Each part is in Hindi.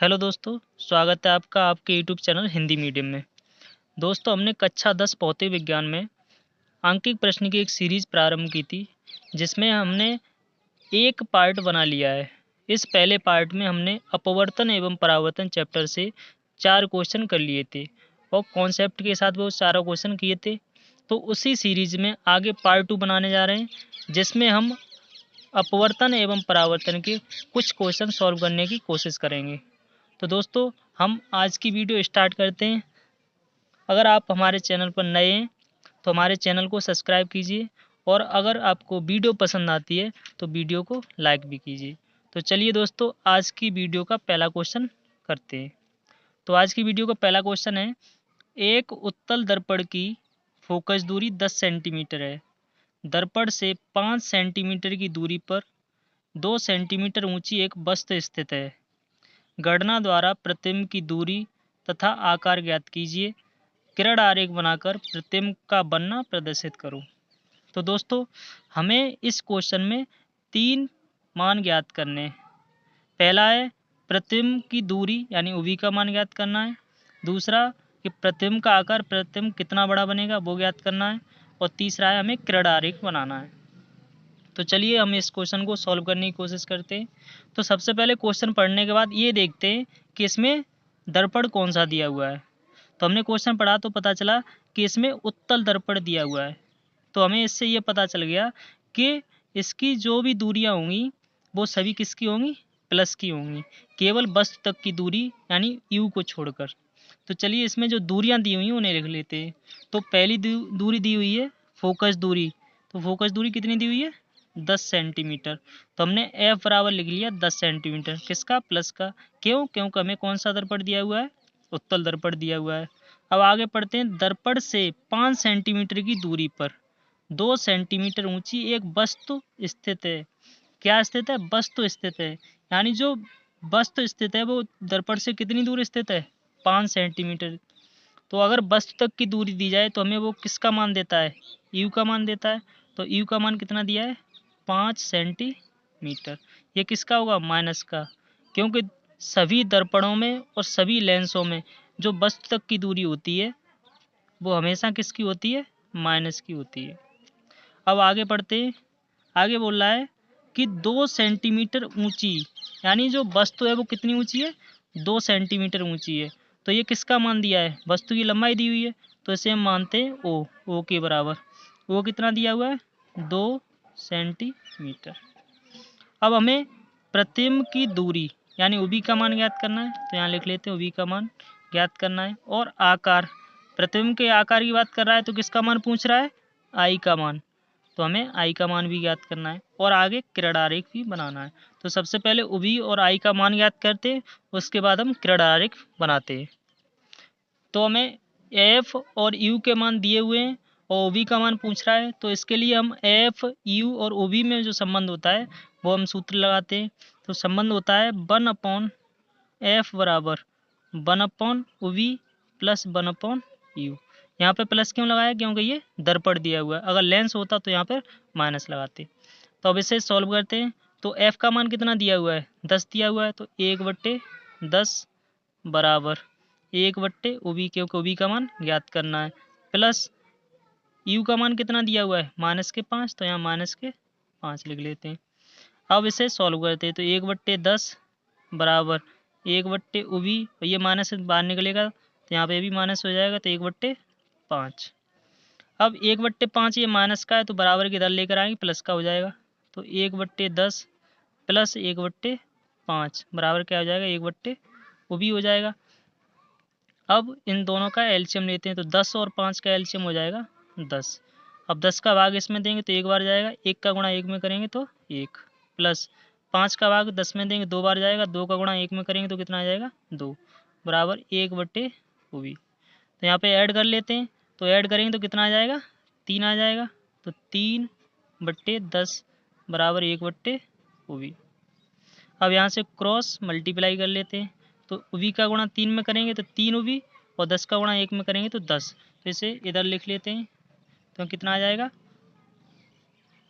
हेलो दोस्तों, स्वागत है आपका आपके यूट्यूब चैनल हिंदी मीडियम में। दोस्तों, हमने कक्षा 10 भौतिक विज्ञान में आंकिक प्रश्न की एक सीरीज़ प्रारंभ की थी, जिसमें हमने एक पार्ट बना लिया है। इस पहले पार्ट में हमने अपवर्तन एवं परावर्तन चैप्टर से 4 क्वेश्चन कर लिए थे और कॉन्सेप्ट के साथ वो चारों क्वेश्चन किए थे। तो उसी सीरीज़ में आगे पार्ट 2 बनाने जा रहे हैं, जिसमें हम अपवर्तन एवं परावर्तन के कुछ क्वेश्चन सॉल्व करने की कोशिश करेंगे। तो दोस्तों, हम आज की वीडियो स्टार्ट करते हैं। अगर आप हमारे चैनल पर नए हैं तो हमारे चैनल को सब्सक्राइब कीजिए और अगर आपको वीडियो पसंद आती है तो वीडियो को लाइक भी कीजिए। तो चलिए दोस्तों, आज की वीडियो का पहला क्वेश्चन करते हैं। तो आज की वीडियो का पहला क्वेश्चन है, एक उत्तल दर्पण की फोकस दूरी 10 सेंटीमीटर है। दर्पण से 5 सेंटीमीटर की दूरी पर 2 सेंटीमीटर ऊंची एक वस्तु स्थित है। गणना द्वारा प्रतिबिंब की दूरी तथा आकार ज्ञात कीजिए। किरण आरेख बनाकर प्रतिबिंब का बनना प्रदर्शित करो। तो दोस्तों, हमें इस क्वेश्चन में 3 मान ज्ञात करने हैं। पहला है प्रतिबिंब की दूरी यानी उवी का मान ज्ञात करना है। दूसरा कि प्रतिबिंब का आकार, प्रतिबिंब कितना बड़ा बनेगा वो ज्ञात करना है। और तीसरा है हमें किरण आरेख बनाना है। तो चलिए हम इस क्वेश्चन को सॉल्व करने की कोशिश करते हैं। तो सबसे पहले क्वेश्चन पढ़ने के बाद ये देखते हैं कि इसमें दर्पण कौन सा दिया हुआ है। तो हमने क्वेश्चन पढ़ा तो पता चला कि इसमें उत्तल दर्पण दिया हुआ है। तो हमें इससे ये पता चल गया कि इसकी जो भी दूरियां होंगी वो सभी किसकी होंगी, प्लस की होंगी, केवल वस्तु तक की दूरी यानी यू को छोड़कर। तो चलिए इसमें जो दूरियां दी हुई हैं उन्हें लिख लेते हैं। तो पहली दूरी दी हुई है फोकस दूरी। तो फोकस दूरी कितनी दी हुई है, 10 सेंटीमीटर। तो हमने एफ बराबर लिख लिया 10 सेंटीमीटर, किसका, प्लस का। क्योंकि हमें कौन सा दर्पण दिया हुआ है, उत्तल दर्पण दिया हुआ है। अब आगे पढ़ते हैं, दर्पण से 5 सेंटीमीटर की दूरी पर 2 सेंटीमीटर ऊंची एक वस्तु स्थित है। क्या स्थित है, वस्तु स्थित है। यानी जो वस्तु स्थित है वो दर्पण से कितनी दूर स्थित है, 5 सेंटीमीटर। तो अगर वस्तु तक की दूरी दी जाए तो हमें वो किसका मान देता है, यू का मान देता है। तो यू का मान कितना दिया है, 5 सेंटीमीटर। ये किसका होगा, माइनस का। क्योंकि सभी दर्पणों में और सभी लेंसों में जो वस्तु तक की दूरी होती है वो हमेशा किसकी होती है, माइनस की होती है। अब आगे बढ़ते हैं। आगे बोल रहा है कि 2 सेंटीमीटर ऊंची, यानी जो वस्तु है वो कितनी ऊंची है, 2 सेंटीमीटर ऊंची है। तो ये किसका मान दिया है, वस्तु की लंबाई दी हुई है। तो इसे हम मानते हैं ओ के बराबर। ओ कितना दिया हुआ है, 2 सेंटीमीटर। अब हमें प्रतिबिंब की दूरी यानी उबी का मान ज्ञात करना है। तो यहाँ लिख लेते हैं उबी का मान ज्ञात करना है। और आकार, प्रतिबिंब के आकार की बात कर रहा है तो किसका मान पूछ रहा है, आई का मान। तो हमें आई का मान भी ज्ञात करना है और आगे किरण आरेख भी बनाना है। तो सबसे पहले उबी और आई का मान ज्ञात करते हैं, उसके बाद हम किरण आरेख बनाते हैं। तो हमें एफ और यू के मान दिए हुए हैं और ओबी का मान पूछ रहा है। तो इसके लिए हम एफ यू और ओबी में जो संबंध होता है वो हम सूत्र लगाते हैं। तो संबंध होता है 1/एफ बराबर 1/ओबी प्लस 1/यू। यहाँ पे प्लस क्यों लगाया, क्योंकि ये दर्पण दिया हुआ है। अगर लेंस होता तो यहाँ पर माइनस लगाते। तो अब इसे सॉल्व करते हैं। तो एफ का मान कितना दिया हुआ है, 10 दिया हुआ है। तो 1/10 बराबर 1/ओबी, क्योंकि ओबी का मान ज्ञात करना है, प्लस यू का मान कितना दिया हुआ है, -5। तो यहाँ -5 लिख लेते हैं। अब इसे सॉल्व करते हैं। तो 1/10 बराबर 1/ओबी, और ये माइनस से बाहर निकलेगा तो यहाँ पे भी माइनस हो जाएगा। तो 1/5। अब 1/5 ये माइनस का है तो बराबर के इधर लेकर आएंगे, प्लस का हो जाएगा। तो 1/10 प्लस 1/5 बराबर क्या हो जाएगा, 1/ओबी हो जाएगा। अब इन दोनों का एलसीएम लेते हैं। तो 10 और 5 का एलसीएम हो जाएगा 10। अब 10 का भाग इसमें देंगे तो एक बार जाएगा, 1 का गुणा 1 में करेंगे तो 1, प्लस 5 का भाग 10 में देंगे 2 बार जाएगा, 2 का गुणा 1 में करेंगे तो कितना आ जाएगा, 2, बराबर 1/ओबी। तो यहाँ पे ऐड कर लेते हैं। तो ऐड करेंगे तो कितना आ जाएगा, 3 आ जाएगा। तो 3/10 बराबर 1/ओबी। अब यहाँ से क्रॉस मल्टीप्लाई कर लेते हैं। तो वी का गुणा 3 में करेंगे तो 3 और 10 का गुणा 1 में करेंगे तो 10। तो इसे इधर लिख लेते हैं। तो कितना आ जाएगा,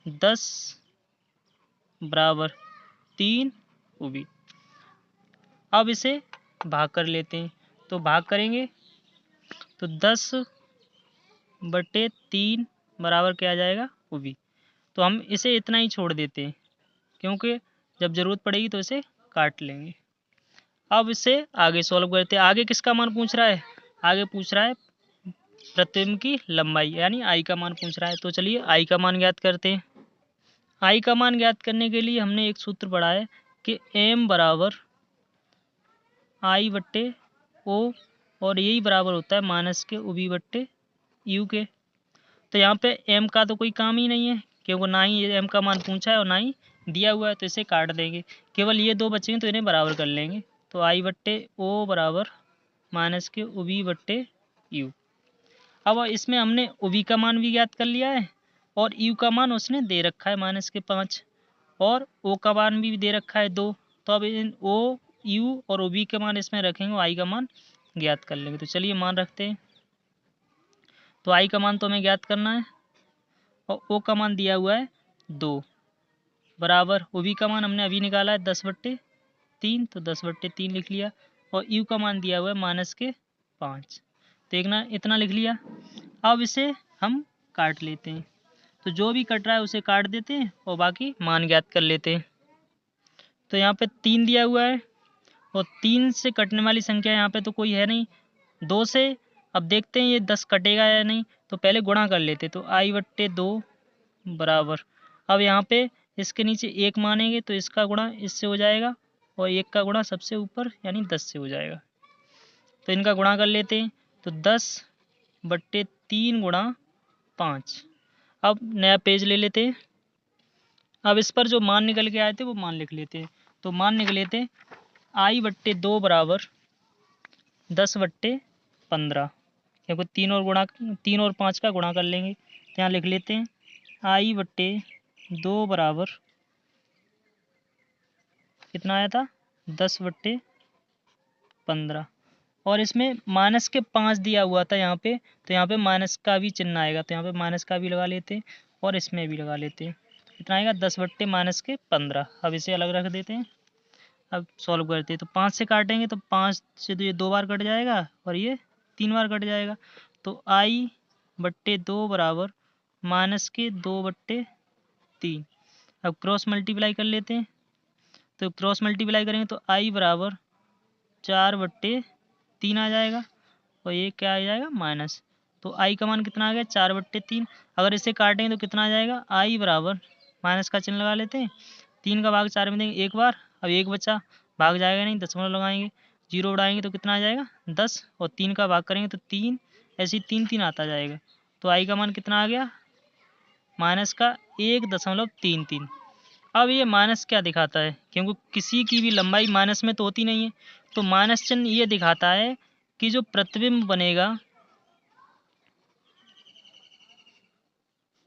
10 बराबर 3 ओबी। अब इसे भाग कर लेते हैं। तो भाग करेंगे तो 10/3 बराबर क्या आ जाएगा, OB। तो हम इसे इतना ही छोड़ देते हैं क्योंकि जब ज़रूरत पड़ेगी तो इसे काट लेंगे। अब इसे आगे सॉल्व करते हैं। आगे किसका मान पूछ रहा है, आगे पूछ रहा है प्रतिबिंब की लंबाई यानी आई का मान पूछ रहा है। तो चलिए आई का मान ज्ञात करते हैं। आई का मान ज्ञात करने के लिए हमने एक सूत्र पढ़ा है कि m बराबर I/O और यही बराबर होता है माइनस के OB/U के। तो यहाँ पे m का तो कोई काम ही नहीं है क्योंकि ना ही m का मान पूछा है और ना ही दिया हुआ है, तो इसे काट देंगे। केवल ये दो बचेंगे तो इन्हें बराबर कर लेंगे। तो I/O बराबर माइनस के OB/U। अब इसमें हमने OB का मान भी ज्ञात कर लिया है और U का मान उसने दे रखा है -5 और O का मान भी दे रखा है 2। तो अब इन O, U और OB के मान इसमें रखेंगे और I का मान ज्ञात कर लेंगे। तो चलिए मान रखते हैं। तो I का मान तो हमें ज्ञात करना है और O का मान दिया हुआ है 2 बराबर OB का मान हमने अभी निकाला है 10/3, तो 10/3 लिख लिया और U का मान दिया हुआ है -5। तो इतना लिख लिया। अब इसे हम काट लेते हैं। तो जो भी कट रहा है उसे काट देते हैं और बाकी मान ज्ञात कर लेते हैं। तो यहाँ पे 3 दिया हुआ है और 3 से कटने वाली संख्या यहाँ पे तो कोई है नहीं। 2 से अब देखते हैं ये 10 कटेगा या नहीं, तो पहले गुणा कर लेते। तो I/2 बराबर, अब यहाँ पे इसके नीचे 1 मानेंगे तो इसका गुणा इससे हो जाएगा और 1 का गुणा सबसे ऊपर यानी 10 से हो जाएगा। तो इनका गुणा कर लेते हैं। तो 10/3 गुणा 5। अब नया पेज ले लेते हैं। अब इस पर जो मान निकल के आए थे वो मान लिख लेते हैं। तो मान निकले थे I/2 बराबर 10/15, क्योंकि 3 और 5 का गुणा कर लेंगे। तो यहाँ लिख लेते हैं I/2 बराबर कितना आया था 10/15 और इसमें -5 दिया हुआ था यहाँ पे, तो यहाँ पे माइनस का भी चिन्ह आएगा। तो यहाँ पे माइनस का भी लगा लेते हैं और इसमें भी लगा लेते हैं। कितना आएगा 10/-15। अब इसे अलग रख देते हैं। अब सॉल्व करते हैं। तो 5 से काटेंगे तो 5 से तो ये 2 बार कट जाएगा और ये 3 बार कट जाएगा। तो I/2 बराबर -2/3। अब क्रॉस मल्टीप्लाई कर लेते हैं। तो क्रॉस मल्टीप्लाई करेंगे तो I बराबर 4/3 आ जाएगा और ये क्या आ जाएगा माइनस। तो I का मान कितना आ गया 4/3। अगर इसे काटेंगे तो कितना आ जाएगा I बराबर, माइनस का चिन्ह लगा लेते हैं। 3 का भाग 4 में देंगे 1 बार, अब 1 बचा, भाग जाएगा नहीं, दशमलव लगाएंगे, 0 उड़ाएंगे तो कितना आ जाएगा 10 और 3 का भाग करेंगे तो 3, ऐसे ही 3 आता जाएगा। तो I का मान कितना आ गया -1.33। अब ये माइनस क्या दिखाता है, क्योंकि किसी की भी लंबाई माइनस में तो होती नहीं है। तो माइनस चिन्ह ये दिखाता है कि जो प्रतिबिंब बनेगा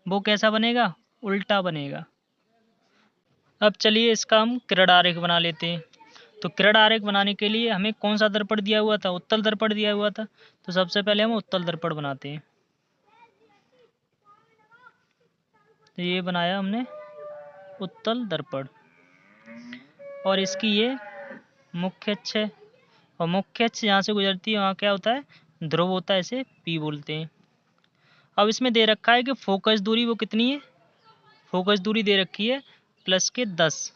वो कैसा बनेगा, उल्टा बनेगा। अब चलिए इसका हम किरण आरेख बना लेते हैं। तो किरण आरेख बनाने के लिए हमें कौन सा दर्पण दिया हुआ था, उत्तल दर्पण दिया हुआ था। तो सबसे पहले हम उत्तल दर्पण बनाते हैं। तो ये बनाया हमने उत्तल दर्पण और इसकी ये मुख्य अक्ष है और मुख्य अक्ष यहाँ से गुजरती है वहाँ क्या होता है, ध्रुव होता है, इसे P बोलते हैं। अब इसमें दे रखा है कि फोकस दूरी वो कितनी है, फोकस दूरी दे रखी है +10,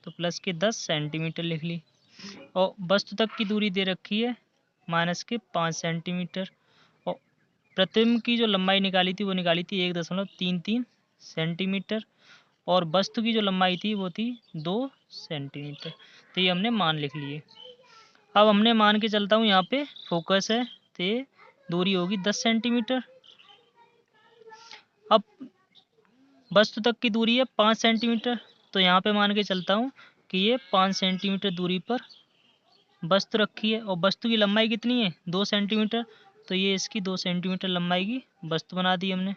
तो +10 सेंटीमीटर लिख ली। और वस्तु तक की दूरी दे रखी है -5 सेंटीमीटर और प्रतिबिंब की जो लंबाई निकाली थी वो निकाली थी 1.33 सेंटीमीटर और वस्तु की जो लंबाई थी वो थी 2 सेंटीमीटर। तो ये हमने मान लिख लिए। अब हमने मान के चलता हूँ यहाँ पे फोकस है तो ये दूरी होगी 10 सेंटीमीटर। अब वस्तु तक की दूरी है 5 सेंटीमीटर, तो यहाँ पे मान के चलता हूँ कि ये 5 सेंटीमीटर दूरी पर वस्तु रखी है और वस्तु की लंबाई कितनी है 2 सेंटीमीटर, तो ये इसकी 2 सेंटीमीटर लंबाई की वस्तु बना दी हमने।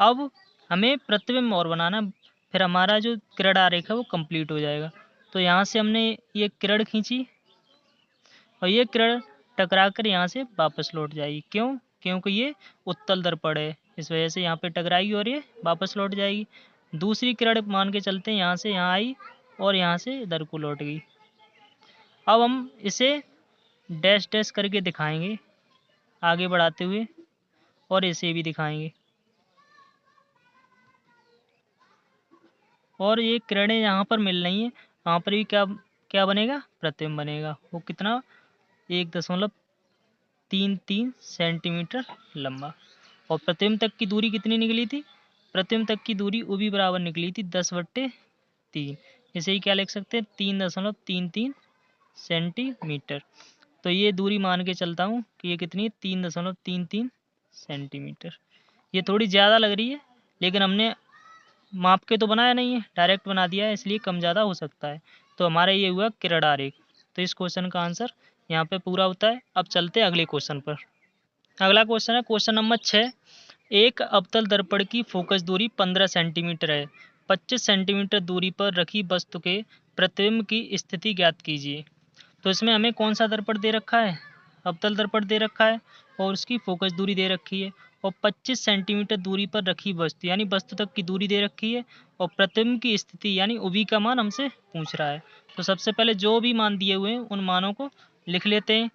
अब हमें प्रतिबिंब और बनाना, फिर हमारा जो किरण आरेख है वो कंप्लीट हो जाएगा। तो यहाँ से हमने ये किरण खींची और ये किरण टकरा कर यहाँ से वापस लौट जाएगी। क्यों, क्योंकि ये उत्तल दर्पण है, इस वजह से यहाँ पे टकराएगी और ये वापस लौट जाएगी। दूसरी किरण मान के चलते हैं यहाँ से यहाँ आई और यहाँ से इधर को लौट गई। अब हम इसे डैश डैश करके दिखाएंगे आगे बढ़ाते हुए, और इसे भी दिखाएंगे। और ये किरणें यहाँ पर मिल रही हैं, यहाँ पर भी क्या क्या बनेगा, प्रतिबिंब बनेगा। वो कितना, 1.33 सेंटीमीटर लंबा। और प्रतिबिंब तक की दूरी कितनी निकली थी, प्रतिबिंब तक की दूरी वो भी बराबर निकली थी 10/3। इसे ही क्या लिख सकते हैं, 3.33 सेंटीमीटर। तो ये दूरी मान के चलता हूँ कि ये कितनी है, 3.33 सेंटीमीटर। ये थोड़ी ज़्यादा लग रही है, लेकिन हमने माप के तो बनाया नहीं है, डायरेक्ट बना दिया है, इसलिए कम ज़्यादा हो सकता है। तो हमारा ये हुआ किरण आरेख। तो इस क्वेश्चन का आंसर यहाँ पे पूरा होता है। अब चलते हैं अगले क्वेश्चन पर। अगला क्वेश्चन है क्वेश्चन नंबर 6। एक अवतल दर्पण की फोकस दूरी 15 सेंटीमीटर है। 25 सेंटीमीटर दूरी पर रखी वस्तु के प्रतिबिंब की स्थिति ज्ञात कीजिए। तो इसमें हमें कौन सा दर्पण दे रखा है, अवतल दर्पण दे रखा है, और उसकी फोकस दूरी दे रखी है, और 25 सेंटीमीटर दूरी पर रखी वस्तु यानी वस्तु तक की दूरी दे रखी है, और प्रतिबिंब की स्थिति यानी उभी का मान हमसे पूछ रहा है। तो सबसे पहले जो भी मान दिए हुए हैं उन मानों को लिख लेते हैं।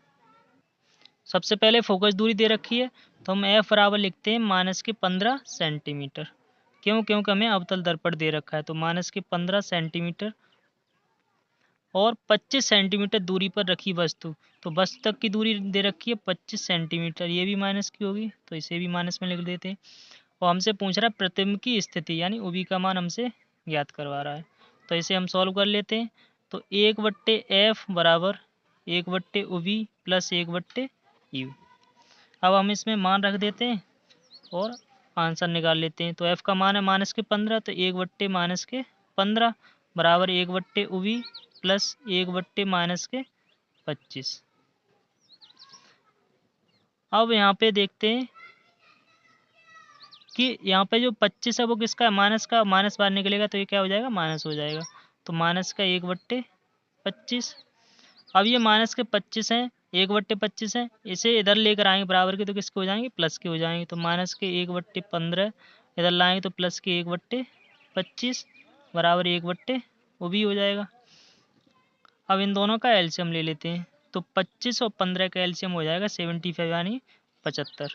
सबसे पहले फोकस दूरी दे रखी है, तो हम एफ बराबर लिखते हैं -15 सेंटीमीटर। क्यों, क्योंकि हमें अवतल दर्पण दे रखा है। तो -15 सेंटीमीटर और 25 सेंटीमीटर दूरी पर रखी वस्तु, तो वस्तु तक की दूरी दे रखी है 25 सेंटीमीटर, ये भी माइनस की होगी, तो इसे भी माइनस में लिख देते हैं। और हमसे पूछ रहा है प्रतिबिंब की स्थिति यानी उभी का मान हमसे ज्ञात करवा रहा है। तो इसे हम सॉल्व कर लेते हैं। तो 1/f बराबर 1/उभी प्लस 1/u। अब हम इसमें मान रख देते हैं और आंसर निकाल लेते हैं। तो f का मान है -15, तो 1/-15 बराबर 1/उभी प्लस 1/-25। अब यहाँ पे देखते हैं कि यहाँ पे जो 25 है वो किसका है, माइनस का, माइनस बाहर निकलेगा तो ये क्या हो जाएगा, माइनस हो जाएगा। तो माइनस का 1/25। अब ये माइनस के 25 हैं, 1/25 है, इसे इधर लेकर आएंगे बराबर के, तो किसके हो जाएंगे, प्लस के हो जाएंगे। तो माइनस के 1/15 इधर लाएंगे तो प्लस के 1/25 बराबर 1/वो भी हो जाएगा। अब इन दोनों का एलसीएम ले लेते हैं। तो 25 और 15 का एलसीएम हो जाएगा 75 यानी 75।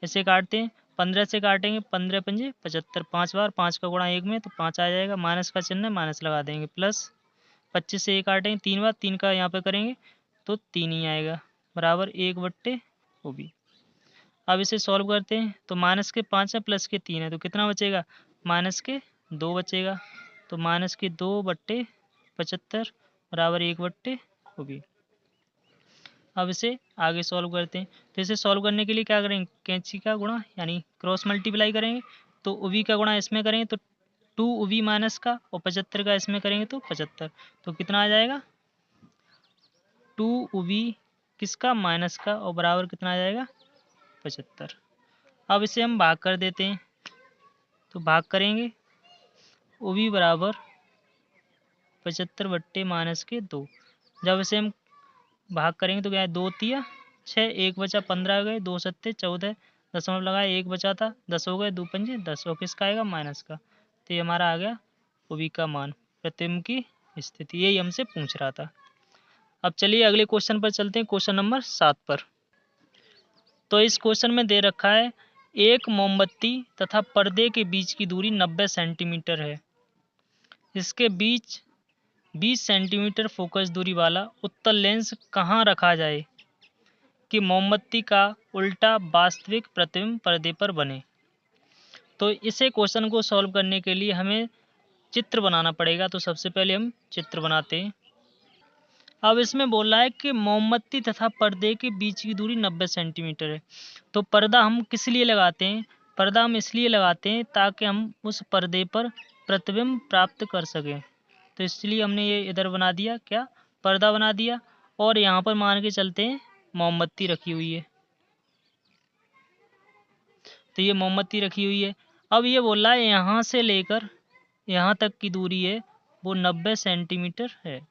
इसे काटते हैं, 15 से काटेंगे, 15 पंजे 75, 5 बार 5 का गुणा 1 में, तो 5 आ जाएगा। माइनस का चिन्ह है, माइनस लगा देंगे, प्लस 25 से 1 काटेंगे 3 बार, 3 का यहाँ पे करेंगे तो 3 ही आएगा बराबर 1/वो भी। अब इसे सॉल्व करते हैं। तो माइनस के 5 है प्लस के 3 है, तो कितना बचेगा, माइनस के 2 बचेगा। तो माइनस के 2/75 बराबर 1/वो भी। अब इसे आगे सॉल्व करते हैं। तो इसे सॉल्व करने के लिए क्या करेंगे, कैंची का गुणा यानी क्रॉस मल्टीप्लाई करेंगे। तो उवी का गुणा इसमें करेंगे तो 2 उवी माइनस का, और 75 का इसमें करेंगे तो 75। तो कितना आ जाएगा, 2 उवी किसका, माइनस का, और बराबर कितना आ जाएगा, 75। अब इसे हम भाग कर देते हैं। तो भाग करेंगे, उवी बराबर 75/-2। जब इसे हम भाग करेंगे तो क्या है, 2 तिया 6, 1 बचा 15 हो गए, 2 सत्ते 14, दशमलव लगाए 1 बचा था 10 हो गए, 2 पंजे 10, और किसका आएगा, माइनस का। तो ये हमारा आ गया उवी का मान, प्रतिबिंब की स्थिति, यही हमसे पूछ रहा था। अब चलिए अगले क्वेश्चन पर चलते हैं, क्वेश्चन नंबर 7 पर। तो इस क्वेश्चन में दे रखा है एक मोमबत्ती तथा पर्दे के बीच की दूरी 90 सेंटीमीटर है। इसके बीच 20 सेंटीमीटर फोकस दूरी वाला उत्तल लेंस कहाँ रखा जाए कि मोमबत्ती का उल्टा वास्तविक प्रतिबिंब पर्दे पर बने। तो इसे क्वेश्चन को सॉल्व करने के लिए हमें चित्र बनाना पड़ेगा। तो सबसे पहले हम चित्र बनाते हैं। अब इसमें बोल रहा है कि मोमबत्ती तथा पर्दे के बीच की दूरी 90 सेंटीमीटर है। तो पर्दा हम किस लिए लगाते हैं, पर्दा हम इसलिए लगाते हैं ताकि हम उस पर्दे पर प्रतिबिंब प्राप्त कर सकें। तो इसलिए हमने ये इधर बना दिया, क्या, पर्दा बना दिया। और यहाँ पर मान के चलते हैं मोमबत्ती रखी हुई है। तो ये मोमबत्ती रखी हुई है। अब ये बोल रहा है यहाँ से लेकर यहाँ तक की दूरी है वो 90 सेंटीमीटर है।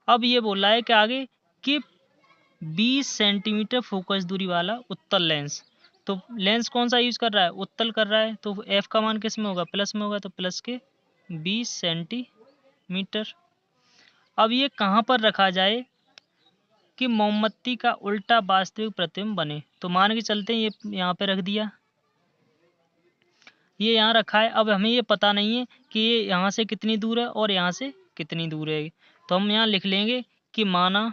अब ये बोल रहा है कि आगे कि 20 सेंटीमीटर फोकस दूरी वाला उत्तल लेंस। तो लेंस कौन सा यूज कर रहा है, उत्तल कर रहा है। तो एफ का मान किस में होगा, प्लस में होगा। तो प्लस के 20 सेंटीमीटर। अब ये कहाँ पर रखा जाए कि मोमबत्ती का उल्टा वास्तविक प्रतिबिंब बने। तो मान के चलते हैं ये यहाँ पे रख दिया, ये यहाँ रखा है। अब हमें ये पता नहीं है कि ये यहाँ से कितनी दूर है और यहाँ से कितनी दूर है। तो हम यहाँ लिख लेंगे कि माना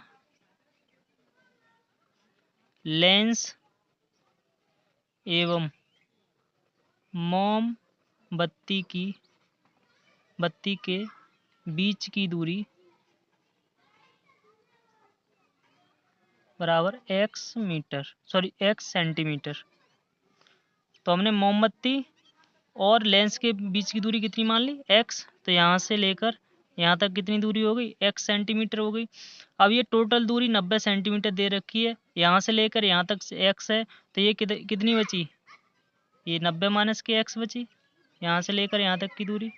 लेंस एवं मोमबत्ती के बीच की दूरी बराबर x सेंटीमीटर। तो हमने मोमबत्ती और लेंस के बीच की दूरी कितनी मान ली, x। तो यहाँ से लेकर यहाँ तक कितनी दूरी हो गई, x सेंटीमीटर हो गई। अब ये टोटल दूरी 90 सेंटीमीटर दे रखी है, यहाँ से लेकर यहाँ तक x है। तो ये कितनी बची, ये 90 माइनस के x बची, यहाँ से लेकर यहाँ तक की दूरी।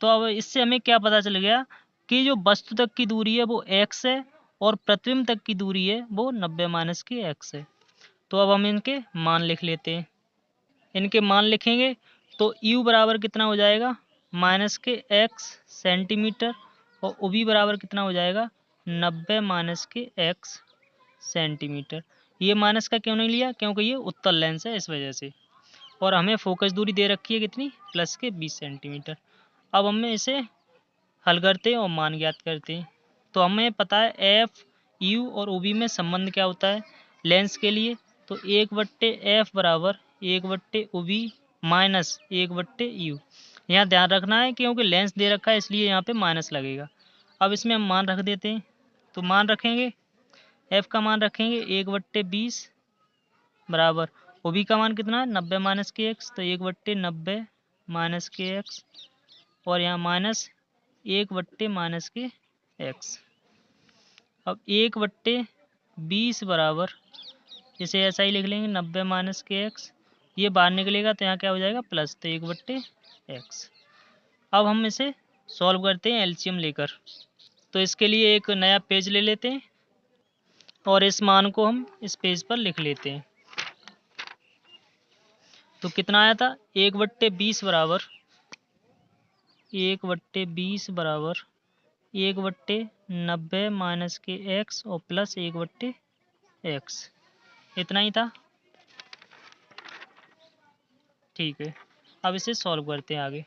तो अब इससे हमें क्या पता चल गया कि जो वस्तु तक की दूरी है वो x है और प्रतिबिंब तक की दूरी है वो 90 माइनस के x है। तो अब हम इनके मान लिख लेते हैं। इनके मान लिखेंगे तो u बराबर कितना हो जाएगा, माइनस के x सेंटीमीटर, और ओ बी बराबर कितना हो जाएगा, 90 माइनस के x सेंटीमीटर। ये माइनस का क्यों नहीं लिया, क्योंकि ये उत्तल लेंस है इस वजह से। और हमें फोकस दूरी दे रखी है कितनी, प्लस के 20 सेंटीमीटर। अब हमें इसे हल करते हैं और मान ज्ञात करते हैं। तो हमें पता है एफ यू और ओ बी में संबंध क्या होता है लेंस के लिए। तो 1/f बराबर 1/OB माइनस 1/u। यहाँ ध्यान रखना है क्योंकि लेंस दे रखा है इसलिए यहाँ पे माइनस लगेगा। अब इसमें हम मान रख देते हैं। तो मान रखेंगे, f का मान रखेंगे 1/20 बराबर OB का मान कितना है 90 माइनस के x। तो 1/90 माइनस के x और यहाँ माइनस 1/- माइनस के x। अब 1/20 बराबर इसे ऐसा ही लिख लेंगे 90 माइनस के x। ये बाहर निकलेगा तो यहाँ क्या हो जाएगा प्लस, तो 1/x। अब हम इसे सॉल्व करते हैं एलसीएम लेकर। तो इसके लिए एक नया पेज ले लेते हैं और इस मान को हम इस पेज पर लिख लेते हैं। तो कितना आया था 1/20 बराबर 1/90 माइनस के x और प्लस 1/x। इतना ही था, ठीक है। अब इसे सॉल्व करते हैं आगे।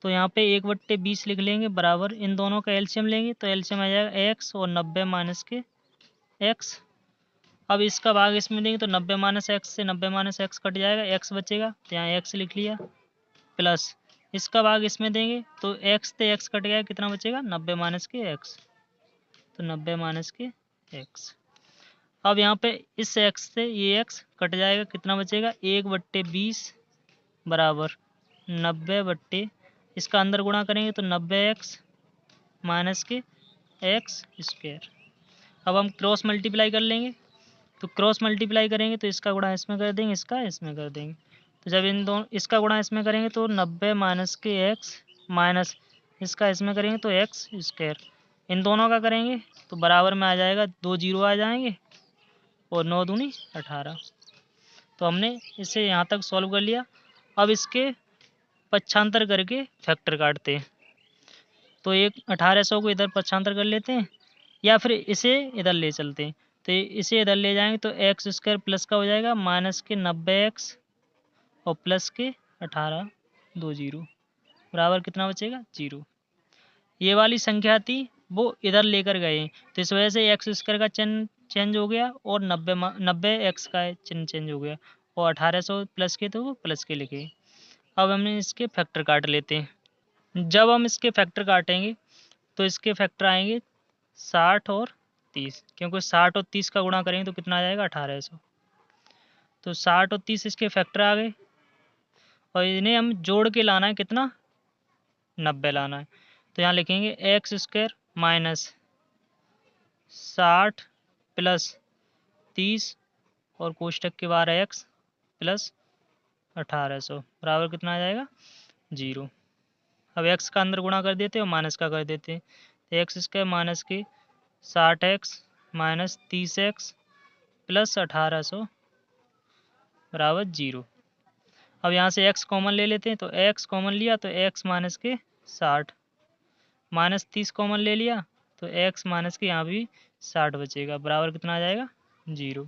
तो यहाँ पे 1/20 लिख लेंगे बराबर इन दोनों का एलसीएम लेंगे तो एलसीएम आ जाएगा x और 90 माइनस के x। अब इसका भाग इसमें देंगे तो 90 माइनस एक्स से 90 माइनस एक्स कट जाएगा, x बचेगा तो यहाँ x लिख लिया, प्लस इसका भाग इसमें देंगे तो x से x कट गया, कितना बचेगा 90 माइनस के x। तो 90 माइनस के x। अब यहाँ पे इस x से ये x कट जाएगा, कितना बचेगा 1/20 बराबर 90 इसका अंदर गुणा करेंगे तो 90x माइनस के x स्क्वायर। अब हम क्रॉस मल्टीप्लाई कर लेंगे। तो क्रॉस मल्टीप्लाई करेंगे तो इसका गुणा इसमें कर देंगे, इसका इसमें कर देंगे। तो जब इन दोनों इसका गुणा इसमें करेंगे तो 90 माइनस के x माइनस इसका इसमें करेंगे तो x स्क्वायर। इन दोनों का करेंगे तो बराबर में आ जाएगा, 2 जीरो आ जाएंगे और 9 दूनी 18। तो हमने इसे यहाँ तक सॉल्व कर लिया। अब इसके पक्षांतर करके फैक्टर काटते हैं। तो एक 1800 को इधर पक्षांतर कर लेते हैं या फिर इसे इधर ले चलते हैं। तो इसे इधर ले जाएंगे तो एक्स स्क्वायर प्लस का हो जाएगा माइनस के 90x और प्लस के 18 2 जीरो बराबर कितना बचेगा 0। ये वाली संख्या थी वो इधर लेकर गए तो इस वजह से एक्स स्क्वायर का चिन्ह चेंज हो गया और 90 एक्स का चिन्ह चेंज हो गया और 1800 प्लस के तो वो प्लस के लिखे। अब हमने इसके फैक्टर काट लेते हैं। जब हम इसके फैक्टर काटेंगे तो इसके फैक्टर आएंगे 60 और 30, क्योंकि 60 और 30 का गुणा करेंगे तो कितना आ जाएगा 1800। तो 60 और 30 इसके फैक्टर आ गए और इन्हें हम जोड़ के लाना है, कितना 90 लाना है। तो यहाँ लिखेंगे एक्स स्क्वायर माइनस 60 प्लस 30 और कोष्टक के बाहर एक्स प्लस 1800 बराबर कितना आ जाएगा 0। अब एक्स का अंदर गुणा कर देते हैं और माइनस का कर देते हैं। तो एक्स स्क्वायर माइनस के 60x माइनस 30x प्लस 1800 बराबर 0। अब यहाँ से x कॉमन ले लेते हैं तो x कॉमन लिया तो x माइनस के 60 -30 कॉमन ले लिया तो x माइनस के यहाँ भी 60 बचेगा, बराबर कितना आ जाएगा 0।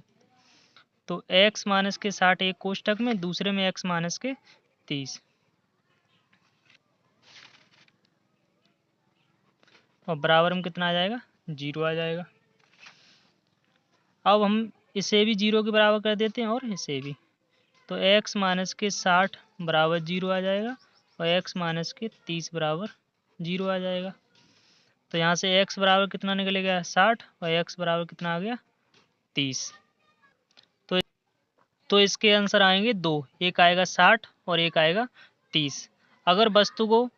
तो x माइनस के 60 एक कोष्टक में, दूसरे में x माइनस के 30, और बराबर में कितना आ जाएगा 0 आ जाएगा। अब हम इसे भी 0 के बराबर कर देते हैं और इसे भी, तो x माइनस के 60 बराबर 0 आ जाएगा और x माइनस के 30 बराबर 0 आ जाएगा। तो यहाँ से x बराबर कितना निकलेगा 60 और x बराबर कितना आ गया 30। तो इसके आंसर आएंगे दो, एक आएगा 60 और एक आएगा 30। अगर वस्तु को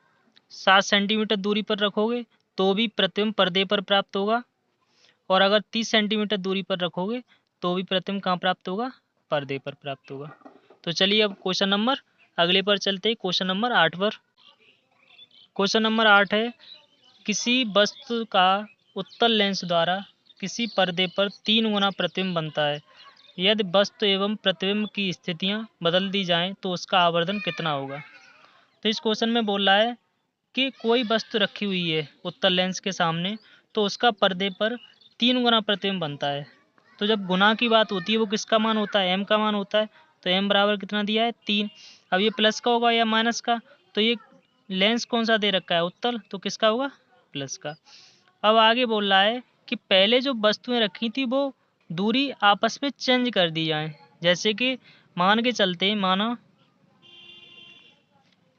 7 सेंटीमीटर दूरी पर रखोगे तो भी प्रतिबिंब पर्दे पर प्राप्त होगा, और अगर 30 सेंटीमीटर दूरी पर रखोगे तो भी प्रतिबिंब कहाँ प्राप्त होगा, पर्दे पर प्राप्त होगा। तो चलिए अब क्वेश्चन नंबर अगले पर चलते हैं, क्वेश्चन नंबर 8 पर। क्वेश्चन नंबर 8 है, किसी वस्तु का उत्तल लेंस द्वारा किसी पर्दे पर 3 गुना प्रतिबिंब बनता है। यदि वस्तु एवं प्रतिबिंब की स्थितियां बदल दी जाएं तो उसका आवर्धन कितना होगा। तो इस क्वेश्चन में बोल रहा है कि कोई वस्तु रखी हुई है उत्तल लेंस के सामने, तो उसका पर्दे पर 3 गुना प्रतिबिंब बनता है। तो जब गुना की बात होती है वो किसका मान होता है, m का मान होता है। तो m बराबर कितना दिया है 3। अब ये प्लस का होगा या माइनस का, तो ये लेंस कौन सा दे रखा है उत्तल, तो किसका होगा प्लस का। अब आगे बोल रहा है कि पहले जो वस्तुएं रखी थी वो दूरी आपस में चेंज कर दी जाए। जैसे कि मान के चलते, माना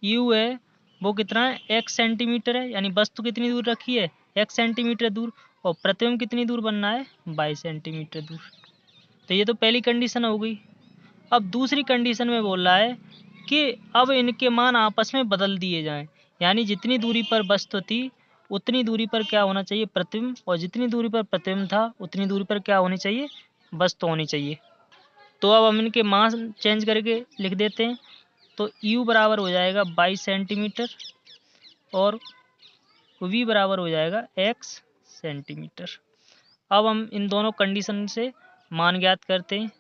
u है वो कितना है x सेंटीमीटर है, यानी वस्तु कितनी दूर रखी है x सेंटीमीटर दूर, और प्रतिबिंब कितनी दूर बनना है 22 सेंटीमीटर दूर। तो ये तो पहली कंडीशन हो गई। अब दूसरी कंडीशन में बोल रहा है कि अब इनके मान आपस में बदल दिए जाएं, यानी जितनी दूरी पर वस्तु थी उतनी दूरी पर क्या होना चाहिए प्रतिबिंब, और जितनी दूरी पर प्रतिबिंब था उतनी दूरी पर क्या होनी चाहिए वस्तु होनी चाहिए। तो अब हम इनके मान चेंज करके लिख देते हैं। तो u बराबर हो जाएगा 22 सेंटीमीटर और v बराबर हो जाएगा x सेंटीमीटर। अब हम इन दोनों कंडीशन से मान ज्ञात करते हैं,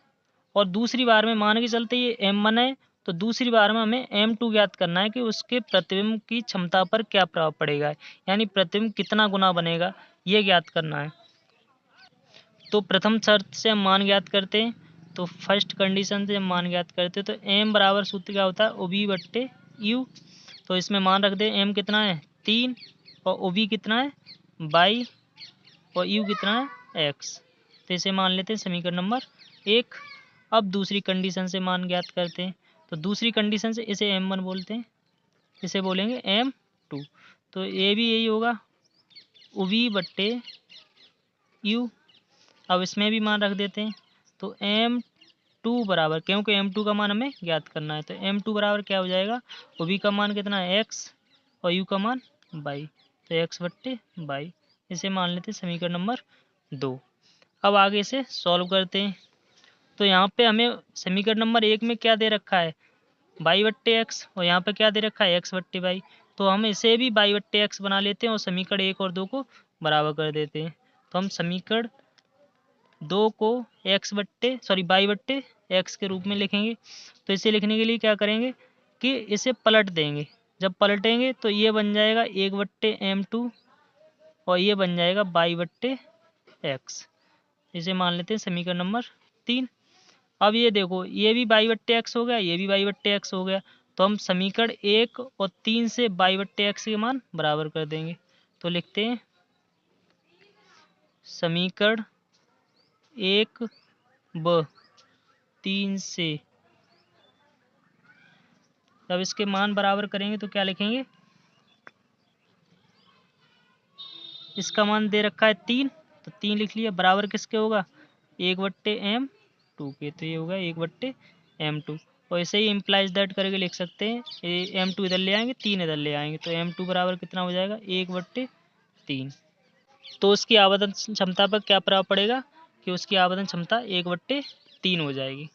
और दूसरी बार में मान के चलते ये m1 है, तो दूसरी बार में हमें m2 ज्ञात करना है कि उसके प्रतिबिंब की क्षमता पर क्या प्रभाव पड़ेगा, यानी प्रतिबिंब कितना गुना बनेगा ये ज्ञात करना है। तो प्रथम शर्त से हम मान ज्ञात करते हैं, तो फर्स्ट कंडीशन से हम मान ज्ञात करते हैं। तो m बराबर सूत्र क्या होता है OB बट्टे u। तो इसमें मान रख दें m कितना है 3 और OB कितना है 22 और u कितना है x। तो इसे मान लेते हैं समीकरण नंबर 1। अब दूसरी कंडीशन से मान ज्ञात करते हैं। तो दूसरी कंडीशन से इसे m1 बोलते हैं, इसे बोलेंगे m2। तो ये भी यही होगा OB बट्टे u। अब इसमें भी मान रख देते हैं। तो m2 बराबर, क्योंकि m2 का मान हमें ज्ञात करना है, तो m2 बराबर क्या हो जाएगा OB का मान कितना है x और u का मान 22, तो x बट्टे 22। इसे मान लेते हैं समीकरण नंबर 2। अब आगे से सॉल्व करते हैं। तो यहाँ पे हमें समीकरण नंबर 1 में क्या दे रखा है 22 बट्टे x, और यहाँ पे क्या दे रखा है x बट्टे 22। तो हम इसे भी 22 बट्टे x बना लेते हैं और समीकरण 1 और 2 को बराबर कर देते हैं। तो हम समीकरण 2 को बाई बट्टे एक्स के रूप में लिखेंगे। तो इसे लिखने के लिए क्या करेंगे कि इसे पलट देंगे। जब पलटेंगे तो ये बन जाएगा 1 बट्टे m2 और ये बन जाएगा बाई बट्टे एक्स। इसे मान लेते हैं समीकरण नंबर 3। अब ये देखो, ये भी बाई बट्टे एक्स हो गया, ये भी बाई बट्टे एक्स हो गया। तो हम समीकरण 1 और 3 से बाई बट्टे एक्स के मान बराबर कर देंगे। तो लिखते हैं समीकरण 1 व 3 से, जब इसके मान बराबर करेंगे तो क्या लिखेंगे, इसका मान दे रखा है 3, तो 3 लिख लिया, बराबर किसके होगा 1 बट्टे m2 के। तो ये होगा 1 बट्टे m2। और ऐसे ही इम्प्लाइज दैट करके लिख सकते हैं, ये m2 इधर ले आएंगे 3 इधर ले आएंगे, तो m2 बराबर कितना हो जाएगा 1 बट्टे 3। तो उसकी आवेदन क्षमता पर क्या प्रभाव पड़ेगा कि उसकी आवेदन क्षमता 1 बट्टे 3 हो जाएगी।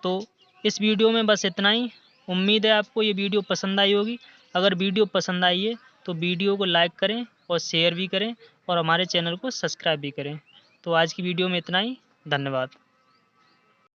तो इस वीडियो में बस इतना ही। उम्मीद है आपको ये वीडियो पसंद आई होगी। अगर वीडियो पसंद आई है तो वीडियो को लाइक करें और शेयर भी करें और हमारे चैनल को सब्सक्राइब भी करें। तो आज की वीडियो में इतना ही। धन्यवाद।